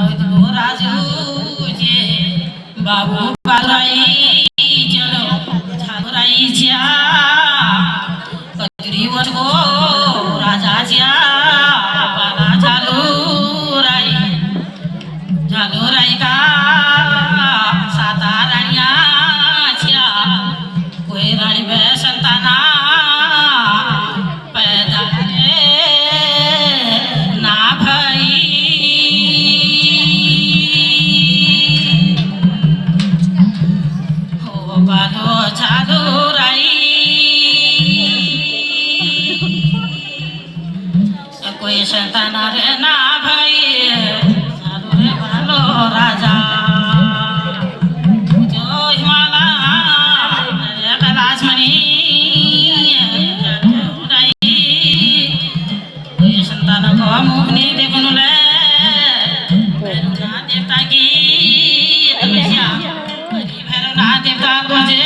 राजू जे बाबू बालाई चलो झालुराई ज्या कजरीवर गो राजा ज्या बाला झालुराई का साताराण्या ज्या कोई राणी बे संताना पैदा ना भाई हो बालो झालुराई कोई संताना रे ना भाई झालू रे बालो राजा जो हिमाला कैलाश मणि कोई संतान को मुखनी देखनु ले भैरवनाथ देवता की तपस्या भैरवनाथ देवता मुझे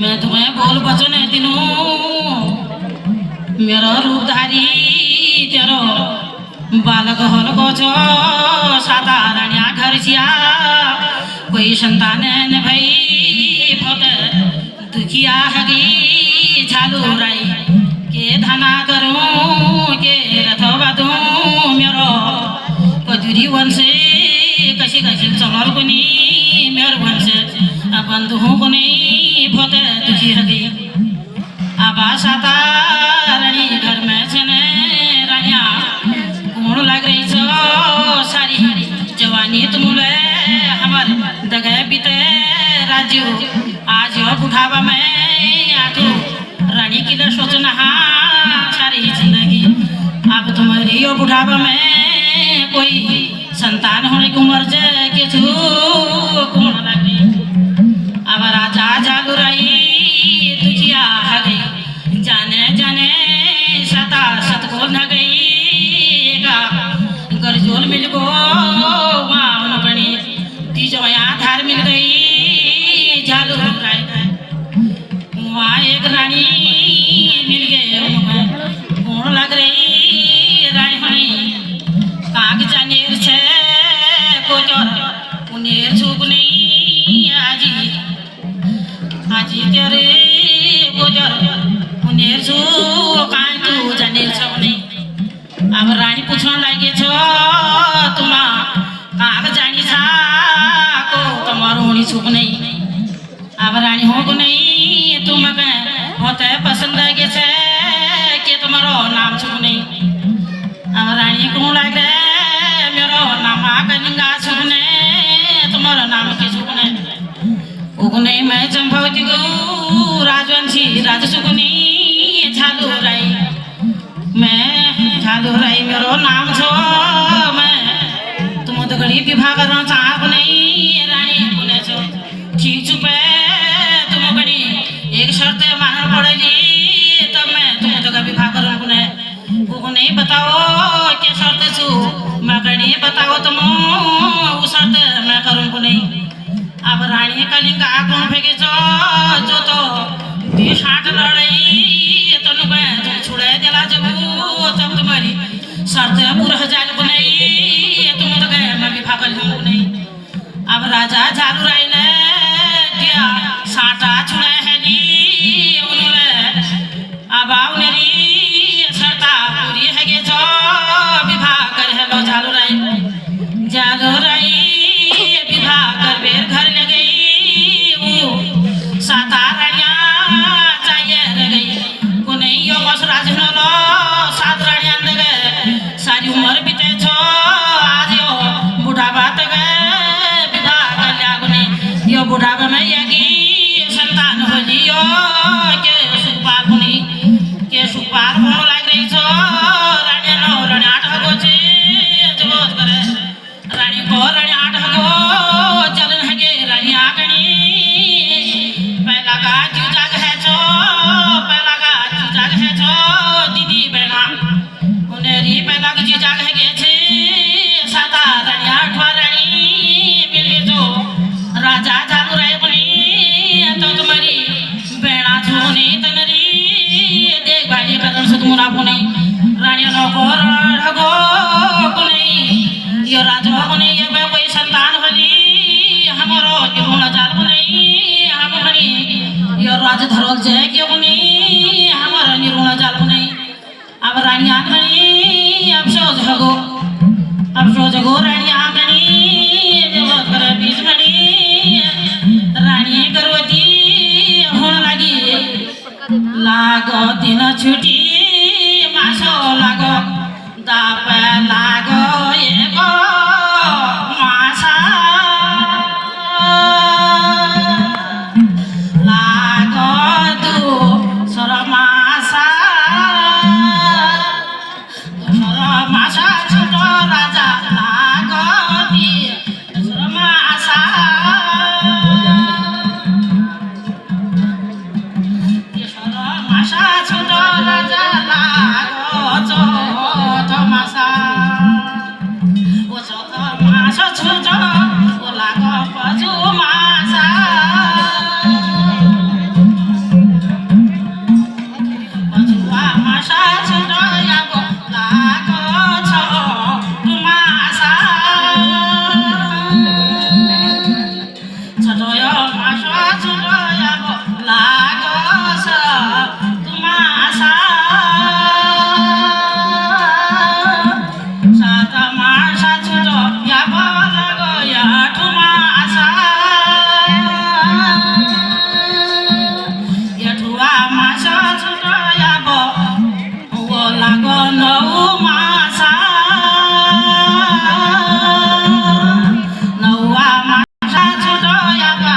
मैं तुम्हें बोल बचन दिनू मेरा रूपधारी तेरो बालक होल को छो साताराण्या घर जिया कोई संतान ने भाई बहुत दुखिया हगी झालुराई के धना करूं के रथो बादू मेरो कजूरी वंश कशी कशी चलल कोनी मेर वंश बंधु कोनी बहुत दुखी हगी आबा साताराणी घर में छने रानिया कौन लग रही छो सारी जवानी तुमले हमार दगे बीते राजू आज बुढ़ावा में आठो रानी की ले सोचना सारी जिंदगी अब तुम्हारी यो बुढ़ावा में कोई संतान होने की उम्र जे के छू कौन लग रही अब राजा झालुराई तुझिया आ गई जाने जाने सता सतगोल न गई गरजोल मिल गो वहाँ बनी तीजोया धार मिल गई झालुराई वहाँ एक रानी मिल गए कौन लग रही रानी होनी काग जानेर छे कोचर उनेर छुप नहीं आजी तेरे कोचर उनेर छु काई तू जानेर छ नहीं अब रानी पूछन लागे छ तुमा काग जानी छा को तुम्हारो होनी छुप नहीं अब रानी हो को नहीं तुम के होते पसंद लगे छे के तुम्हारो नाम छुप नहीं अब रानी को लाग रे मेरो नाम कलिंगा छुप नहीं तुम्हारो नाम के छुप नहीं उको नहीं मैं चंपावती को राजवंशी राजसुकुनी झालुराई मैं झालुराई मेरो नाम छो मैं तुम तो गड़ी विवाह करना चाह नहीं रानी बोले छो ठीक चुपे तुम गड़ी एक शर्त मानना पड़ेगी तब मैं तुम तो विवाह करूँ को नहीं बताओ क्या शर्त छू मैं गड़ी बताओ तुम वो शर्त मैं करूँ को नहीं अब रानी कलिंगा कौन फेंके जो तो 20-60 लड़ाई तनु तुम छुड़े दिला जब तब तुम्हारी शर्त पूरा हजार को नहीं तुम तो गए मैं विवाह कर लूँ नहीं अब राजा झालुराई ने दिया साटा छुड़े है नी उन्होंने अब आओ मेरी शर्ता पूरी है के जो विवाह कर है लो झालुराई विवाह कर बेर घर ले गई वो साताराण्या चाहिए रह गई को नहीं यो बस राजनो लो साताराण्या दे गए सारी उम्र बीते छो आज यो बुढ़ापा तक विवाह कर लिया को नहीं यो बुढ़ापा में यगी संतान हो जियो के सुपार को नहीं के सुपार होने लग रही छो रानी नो रानी 8 को छे जबोत करे रानी को यो राजा बने ये बे कोई संतान बनी हमरो निहुण जाल बने हम बनी यो राज धरोल जय के बने हमरो निहुण जाल बने अब रानिया बनी अब सो जगो रानिया बनी जब कर बीच बनी रानी करवती होण लागी लागो दिन छुटी मासो लागो दाप लागो एको मासा लागो दु सर मासा छोट राजा लागो दी सर मासा छोट राजा लागो छोट मासा ओ छोट मासा छोट ओ लागो पजु मासा पजुआ मासा छोट यागो लागो छोट मासा छोट यो मासा छोट यागो लागो छोट मासा सात मासा छोट यागो लागो याठ मासा यठुआ मासा छोट यागो ओ लागो नौ मासा नौआ मासा छोट यागो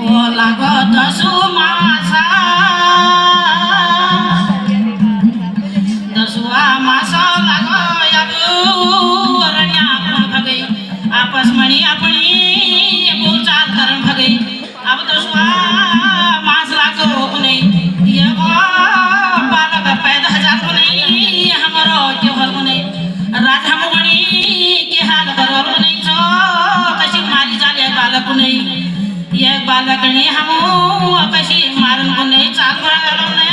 ओ लागो दसु मासा दसुआ मासा लागो यागो रण्या कोण भगई आपस मणी अपनी बोलचाल करण भगई अब दसुआ मास लागो नहीं ये बालक पैदा हजार को नहीं हमरो के हल को नहीं राज हम मणी के हाल करल को नहीं छो कशी मारी जाले बालक को नहीं एक बालक ने हम कशी मारन को नहीं चाल भरालो ने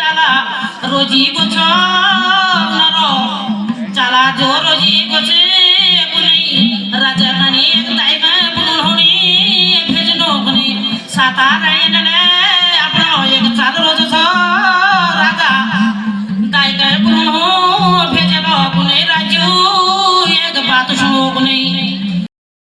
चला रोजी को छो नरो चला जो रोजी को छे को नहीं राजा ने एक ताई में बुन होनी भेजनो को नहीं साता राय